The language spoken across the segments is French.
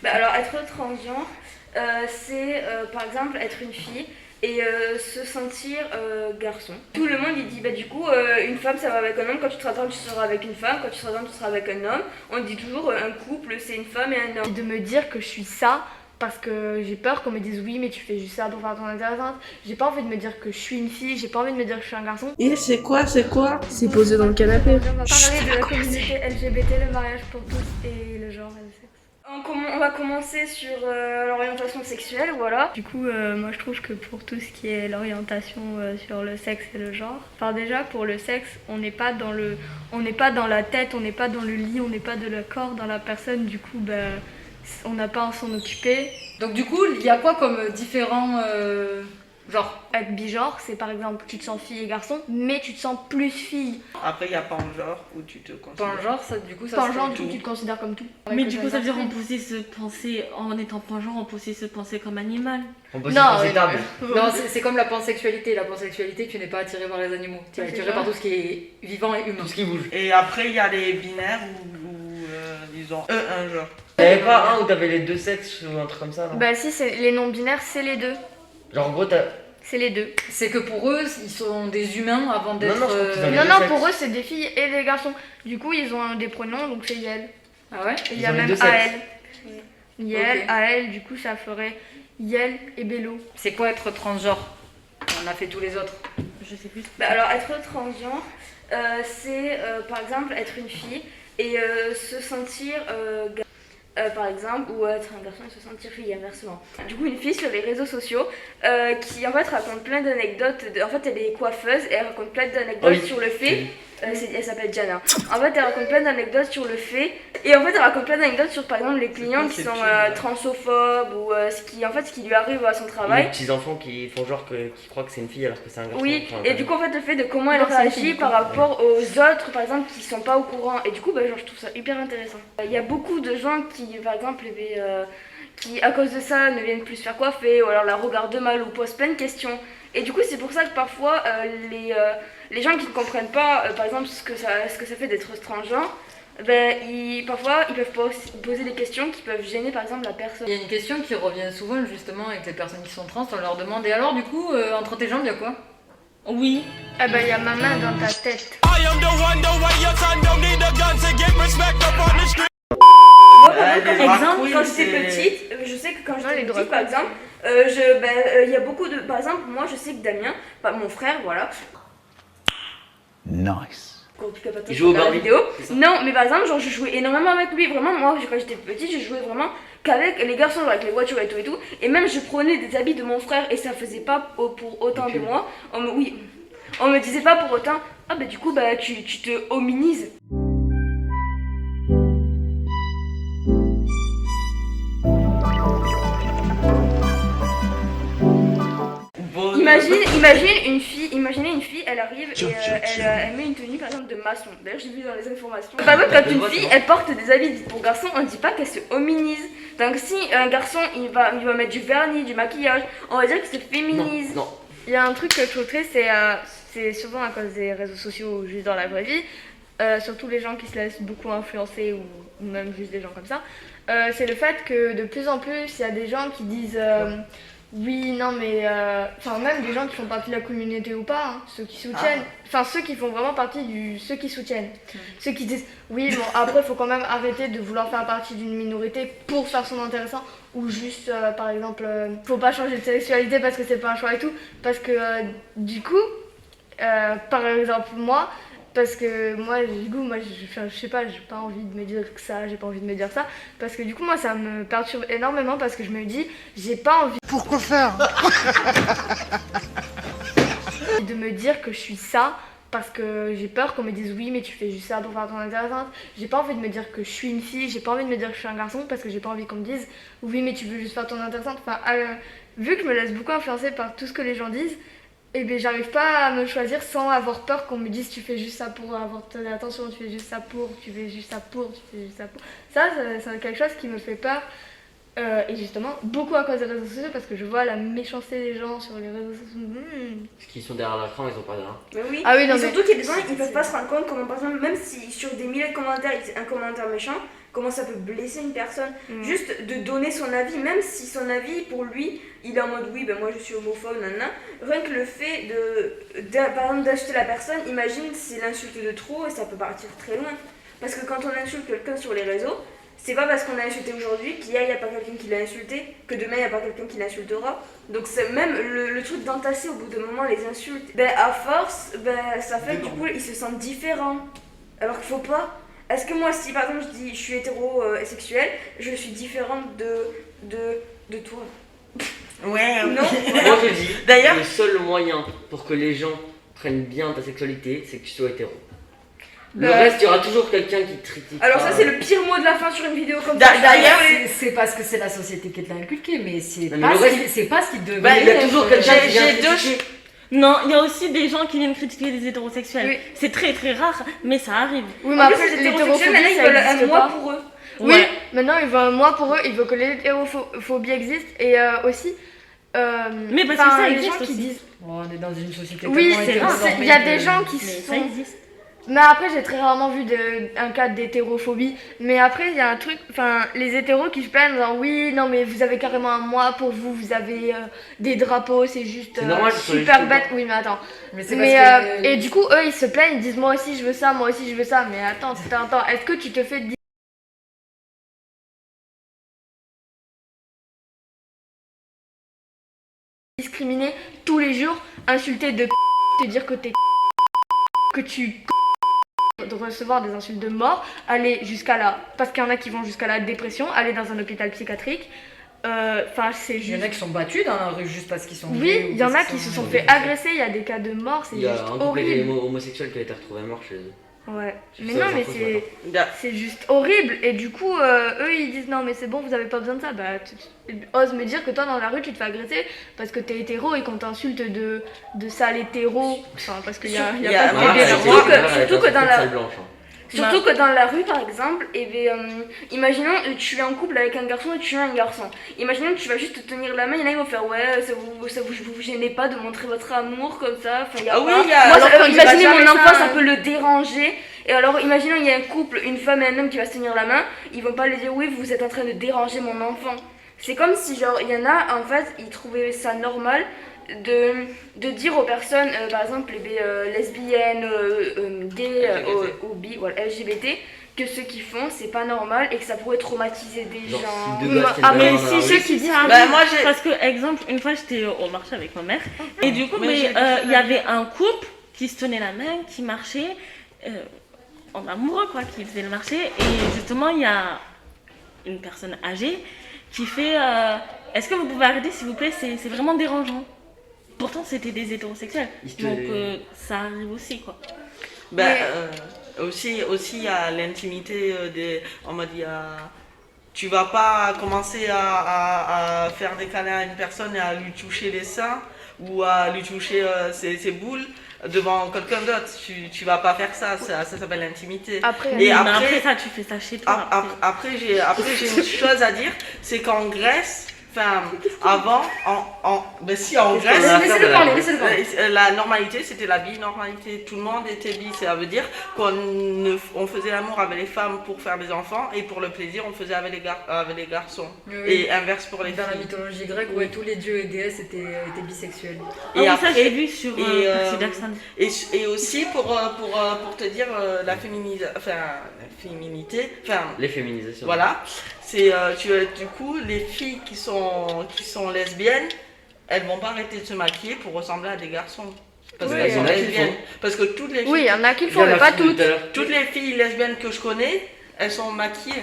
Alors être transgenre, c'est par exemple être une fille et se sentir garçon. Tout le monde il dit du coup une femme ça va avec un homme, quand tu seras trans tu seras avec une femme, quand tu seras trans tu seras avec un homme. On dit toujours un couple c'est une femme et un homme. De me dire que je suis ça parce que j'ai peur qu'on me dise oui mais tu fais juste ça pour faire ton intéressante. J'ai pas envie de me dire que je suis une fille, j'ai pas envie de me dire que je suis un garçon. Et c'est quoi C'est posé dans le canapé. On va parler de la communauté LGBT, le mariage pour tous et le genre et le sexe. On va commencer sur l'orientation sexuelle, voilà. Du coup, moi je trouve que pour tout ce qui est l'orientation sur le sexe et le genre, enfin déjà pour le sexe, on n'est pas dans la tête, on n'est pas dans le lit, on n'est pas de le corps dans la personne, du coup on n'a pas à s'en occuper. Donc du coup, il y a quoi comme différents genres? Être bigenre, c'est par exemple tu te sens fille et garçon, mais tu te sens plus fille. Après, il y a pangenre où tu te considères. Pangenre, ça du coup ça Pangenre, serait du coup tu te considères comme tout. Mais du coup, ça veut dire on peut aussi se penser, en étant pangenre, on peut aussi se penser comme animal. On peut Non, se penser table. Non, c'est comme la pansexualité. La pansexualité, tu n'es pas attiré par les animaux. Tu es Ouais, c'est attiré ça. par tout ce qui est vivant et humain. Tout ce qui bouge. Et après, il y a les binaires disons, un genre. Y'avait pas un où t'avais les deux sexes ou un truc comme ça, non? Bah si, c'est les non-binaires, c'est les deux. Genre en gros, t'as. C'est les deux. C'est que pour eux, ils sont des humains avant d'être. Non, je crois qu'ils ont les Non, deux non, sexes. pour eux c'est des filles et des garçons. Du coup ils ont des pronoms, donc c'est Yel. Ah ouais. Et il Ils y a ont les même deux sexes. AL. Yel, Ok. AL, du coup ça ferait Yel et Bello. C'est quoi être transgenre? On a fait tous les autres. Je sais plus. Alors être transgenre, c'est par exemple être une fille et se sentir par exemple, ou être un garçon et se sentir fille, inversement. Du coup, une fille sur les réseaux sociaux qui en fait raconte plein d'anecdotes. En fait, elle est coiffeuse et elle raconte plein d'anecdotes Oh oui. sur le fait. Elle s'appelle Jana. En fait, elle raconte plein d'anecdotes sur le fait. Et en fait, elle raconte plein d'anecdotes sur par exemple les clients qui C'est sont pire. transophobes ou ce qui lui arrive à son Les travail. petits enfants qui font genre qui croient que c'est une fille alors que c'est un garçon. Oui, Enfin, et du coup, en fait, le fait de comment elle Non, c'est une réagit fille, par rapport aux autres, par exemple, qui sont pas au courant. Et du coup, genre, je trouve ça hyper intéressant. Il y a beaucoup de gens qui, par exemple, qui, à cause de ça, ne viennent plus se faire coiffer, ou alors la regardent mal, ou posent plein de questions. Et du coup, c'est pour ça que parfois, les gens qui ne comprennent pas, par exemple, ce que ça fait d'être transgenre, parfois, ils peuvent poser des questions qui peuvent gêner, par exemple, la personne. Il y a une question qui revient souvent justement avec les personnes qui sont trans. On leur demande et alors du coup, entre tes jambes, il y a quoi? Oui. Ah bah il y a ma main dans ta tête. Moi, par exemple, Exemple, quand c'est- j'étais petite, je sais que quand Ouais, les j'étais drogues. petite, par exemple, il y a beaucoup de. Par exemple, moi, je sais que Damien, mon frère, voilà. Nice. Il joue au Barbie. Vidéo. c'est ça Non, mais par exemple, genre, je jouais énormément avec lui. Vraiment, moi, quand j'étais petite, je jouais vraiment qu'avec les garçons, genre, avec les voitures et tout et tout. Et même, je prenais des habits de mon frère et ça faisait pas pour autant de moi. Oui, on me disait pas pour autant. Ah, bah, du coup, tu te hominises. Imaginez une fille, elle arrive et elle met une tenue par exemple de maçon. D'ailleurs, j'ai vu dans les informations. Par exemple, quand une fille elle porte des habits pour garçon, on ne dit pas qu'elle se hominise. Donc, si un garçon il va mettre du vernis, du maquillage, on va dire que se féminise. Non, non. Il y a un truc que je trouve triste, c'est souvent à cause des réseaux sociaux ou juste dans la vraie vie, surtout les gens qui se laissent beaucoup influencer ou même juste des gens comme ça, c'est le fait que de plus en plus il y a des gens qui disent oui, non mais, enfin même des gens qui font partie de la communauté ou pas, hein, ceux qui soutiennent, enfin ceux qui font vraiment partie ceux qui soutiennent, ceux qui disent oui bon après faut quand même arrêter de vouloir faire partie d'une minorité pour faire son intéressant ou juste par exemple faut pas changer de sexualité parce que c'est pas un choix et tout, parce que du coup par exemple moi, parce que moi du coup je sais pas, j'ai pas envie de me dire que ça, j'ai pas envie de me dire ça, parce que du coup moi ça me perturbe énormément parce que je me dis j'ai pas envie Pourquoi faire de me dire que je suis ça parce que j'ai peur qu'on me dise oui mais tu fais juste ça pour faire ton intéressante. J'ai pas envie de me dire que je suis une fille, j'ai pas envie de me dire que je suis un garçon parce que j'ai pas envie qu'on me dise oui mais tu veux juste faire ton intéressante. Enfin, vu que je me laisse beaucoup influencer par tout ce que les gens disent, et bien j'arrive pas à me choisir sans avoir peur qu'on me dise tu fais juste ça pour avoir ton attention, tu fais juste ça pour, tu fais juste ça pour, tu fais juste ça pour. Ça c'est quelque chose qui me fait peur. Et justement, beaucoup à cause des réseaux sociaux, parce que je vois la méchanceté des gens sur les réseaux sociaux. Parce qu'ils sont derrière l'écran, ils ont pas rien. Mais oui. Ah oui, non, et mais- surtout qu'il y a des gens, ils peuvent pas se rendre compte comment, par exemple, même si sur des milliers de commentaires, il y a un commentaire méchant, comment ça peut blesser une personne. Juste de donner son avis, même si son avis, pour lui, il est en mode oui, ben moi je suis homophobe, nanana. Rien que le fait par exemple, d'acheter la personne, imagine c'est l'insulte de trop et ça peut partir très loin. Parce que quand on insulte quelqu'un sur les réseaux, c'est pas parce qu'on a insulté aujourd'hui qu'hier il n'y a pas quelqu'un qui l'a insulté, que demain il n'y a pas quelqu'un qui l'insultera. Donc c'est même le truc d'entasser au bout d'un moment les insultes. Ben à force, ben ça fait que du coup ils se sentent différents. Alors qu'il faut pas. Est-ce que moi si par exemple je dis je suis hétérosexuel, je suis différente de toi? Ouais, Non. Moi je dis, D'ailleurs- le seul moyen pour que les gens prennent bien ta sexualité, c'est que tu sois hétéro. Le reste, il y aura toujours quelqu'un qui te critique. Alors ça c'est le pire mot de la fin sur une vidéo comme ça. D'ailleurs, C'est parce que c'est la société qui te l'a inculqué, mais c'est Non, mais le reste- c'est pas ce qui devrait Bah, il y a être. toujours quelqu'un qui vient j'ai deux critiquer. Non, il y a aussi des gens qui viennent critiquer les hétérosexuels. Oui. C'est très très rare, mais ça arrive. Oui, mais En plus, après, les hétérosexuels, l'hétérophobie, maintenant, ils ça veulent un existe mois pas. pour eux. Oui, Ouais. maintenant, il veut un mois pour eux, il veut que l'hétérophobie existe. Et aussi, Mais parce que enfin, ça les existe gens qui aussi. disent... On est dans une société Oui, tellement c'est rare. hétéronormée il y a des que- gens qui Mais sont... ça existe. Mais après, j'ai très rarement vu un cas d'hétérophobie. Mais après, il y a un truc, enfin, les hétéros qui se plaignent en disant oui, non, mais vous avez carrément un mois pour vous, vous avez des drapeaux, c'est juste C'est normal que ce soit super juste bête. Oui, mais attends. Mais c'est Mais, parce que. et du coup, eux, ils se plaignent, ils disent moi aussi je veux ça, moi aussi je veux ça. Mais attends, est-ce que tu te fais discriminer tous les jours, insulter de te dire que t'es que tu de recevoir des insultes de mort, aller jusqu'à la... Parce qu'il y en a qui vont jusqu'à la dépression, aller dans un hôpital psychiatrique. Enfin, c'est Il y en juste... a qui sont battus dans la rue juste parce qu'ils sont gays Oui, ou il y en a parce qui qu'ils se sont sont- fait agresser, il y a des cas de mort, c'est Il y a juste un couple horrible. homosexuel qui a été retrouvé mort chez eux. Ouais, mais Ça, non, j'en mais fous, c'est juste horrible. Et du coup, eux, ils disent non, mais c'est bon, vous avez pas besoin de ça. Bah, ose me dire que toi, dans la rue, tu te fais agresser parce que t'es hétéro et qu'on t'insulte de sale hétéro. Enfin, parce qu'il y a, Il y a- pas moi, de gay c'est- dans surtout le monde. surtout que dans la- salle blanche. Hein. Surtout que dans la rue, par exemple, imaginons tu es en couple avec un garçon et tu es un garçon. Imaginons que tu vas juste te tenir la main, il y en a ils vont faire ouais, vous gênez pas de montrer votre amour comme ça. Enfin, y a Ah pas. oui, il y a- Moi, alors qu'on dira imaginez mon jamais enfant, ça, ça hein. peut le déranger. Et alors, imaginons il y a un couple, une femme et un homme qui va se tenir la main, ils vont pas lui dire oui, vous êtes en train de déranger mon enfant. C'est comme si genre il y en a en fait, ils trouvaient ça normal de dire aux personnes, par exemple les lesbiennes, gays ou bi, voilà, LGBT, que ce qu'ils font c'est pas normal et que ça pourrait traumatiser des Genre, gens. si deux gars se tiennent Ah, la mais main dans la si rue, ceux qui disent ah, Bah, moi, j'ai. Parce que, exemple, une fois j'étais au marché avec ma mère, et du coup, Mais mais, j'ai il y avait un couple qui se tenait la main, qui marchait en amoureux, quoi, qui faisait le marché, et justement, il y a une personne âgée qui fait est-ce que vous pouvez arrêter, s'il vous plaît, c'est vraiment dérangeant. Pourtant, c'était des hétérosexuels, donc ça arrive aussi, quoi. Ben, aussi, il y a l'intimité on m'a dit, tu vas pas commencer à faire des câlins à une personne et à lui toucher les seins ou à lui toucher ses boules devant quelqu'un d'autre. Tu vas pas faire ça, ça s'appelle l'intimité. Après, Et Mais après- après ça, tu fais ça chez toi. Après, j'ai une chose à dire, c'est qu'en Grèce, enfin, avant, ben si, en Grèce, Laissez-le parler, laissez-le parler. la normalité, c'était la bi-normalité. Tout le monde était bi. Ça veut dire qu'on faisait l'amour avec les femmes pour faire des enfants et pour le plaisir, on le faisait avec les garçons. Oui. Et inverse pour les Dans la filles. mythologie grecque, ouais, tous les dieux et déesses étaient bisexuels. Ah oui, ça, après- j'ai vu sur et, Percy Jackson. et aussi pour te dire la féminité, enfin, Les féminisations. voilà, c'est du coup les filles qui sont lesbiennes, elles vont pas arrêter de se maquiller pour ressembler à des garçons parce Oui, qu'elles sont il y en a qui lesbiennes. font. Parce que toutes les filles, oui, il y en a qui le Il y a font, mais la pas fille de toutes. tout à l'heure. toutes les filles lesbiennes que je connais, elles sont maquillées.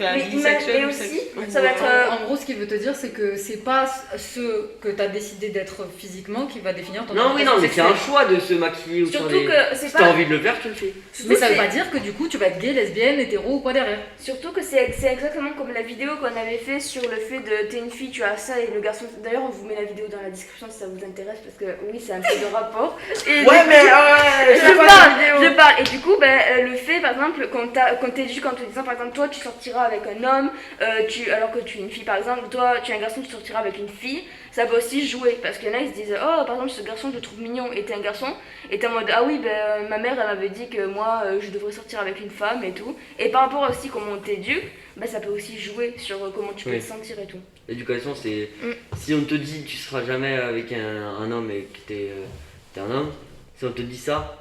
Enfin, Mais bisexuelles, aussi, bisexuelles. ça va être En gros, ce qu'il veut te dire, c'est que c'est pas ce que tu as décidé d'être physiquement qui va définir ton Non, oui, non, mais c'est orientation un choix de se maquiller ou de surtout faire des- que c'est Si t'as pas envie de le faire, tu le fais. Mais ça veut c'est- pas dire que du coup tu vas être gay, lesbienne, hétéro ou quoi derrière. Surtout que c'est exactement comme la vidéo qu'on avait fait sur le fait de t'es une fille, tu as ça et le garçon. D'ailleurs, on vous met la vidéo dans la description si ça vous intéresse parce que oui, c'est un peu de rapport. Et Ouais, mais je parle. Et du coup, ben, le fait par exemple qu'on t'éduque en te disant par exemple, toi tu sortiras sortiras avec un homme, alors que tu es une fille par exemple, toi tu es un garçon, tu sortiras avec une fille, ça peut aussi jouer. Parce qu'il y en a qui se disent, oh par exemple ce garçon je le trouve mignon, et t'es un garçon, et t'es en mode, ah oui, ben, ma mère elle m'avait dit que moi je devrais sortir avec une femme et tout. Et par rapport aussi comment on t'éduque, bah, ça peut aussi jouer sur comment tu peux Oui. te sentir et tout. L'éducation, c'est. Si on te dit tu seras jamais avec un homme et que t'es un homme, si on te dit ça,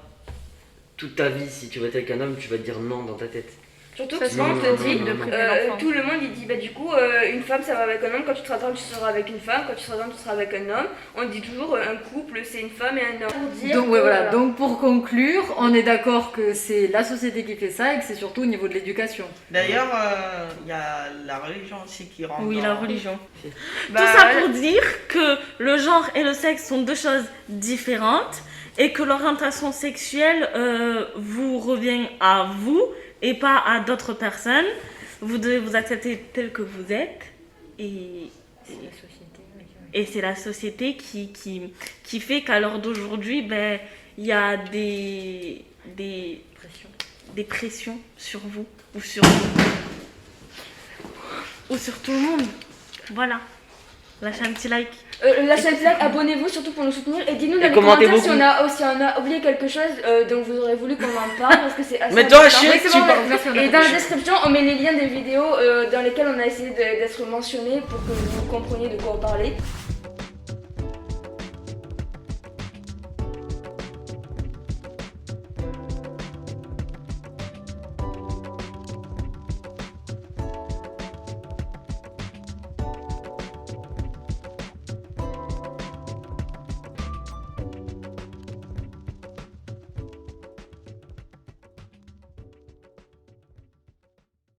toute ta vie, si tu vas être avec un homme, tu vas te dire non dans ta tête. Surtout Ça, que c'est souvent on non, te non, dit, non, non, non. l'enfant. tout le monde il dit, bah du coup une femme ça va avec un homme, quand tu seras grand tu seras avec une femme, quand tu seras grand tu seras avec un homme. On dit toujours un couple c'est une femme et un homme. Pour dire Donc, que, ouais, voilà. Donc pour conclure, on est d'accord que c'est la société qui fait ça et que c'est surtout au niveau de l'éducation. D'ailleurs, il y a la religion aussi qui rentre. Oui, dans- la religion. Bah, Tout ça ouais. pour dire que le genre et le sexe sont deux choses différentes et que l'orientation sexuelle vous revient à vous et pas à d'autres personnes. Vous devez vous accepter tel que vous êtes et c'est la société qui fait qu'à l'heure d'aujourd'hui, ben, il y a des pressions sur vous ou sur tout le monde. Voilà. Lâchez un petit like. Lâchez un petit like, abonnez-vous surtout pour nous soutenir et dites-nous dans Et les commentez commentaires beaucoup. si on a oublié quelque chose dont vous aurez voulu qu'on en parle parce que c'est assez Mais toi, important. Chut, Oui, c'est tu bon, parles. merci, et dans la description on met les liens des vidéos dans lesquelles on a essayé d'être mentionné pour que vous compreniez de quoi on parlait.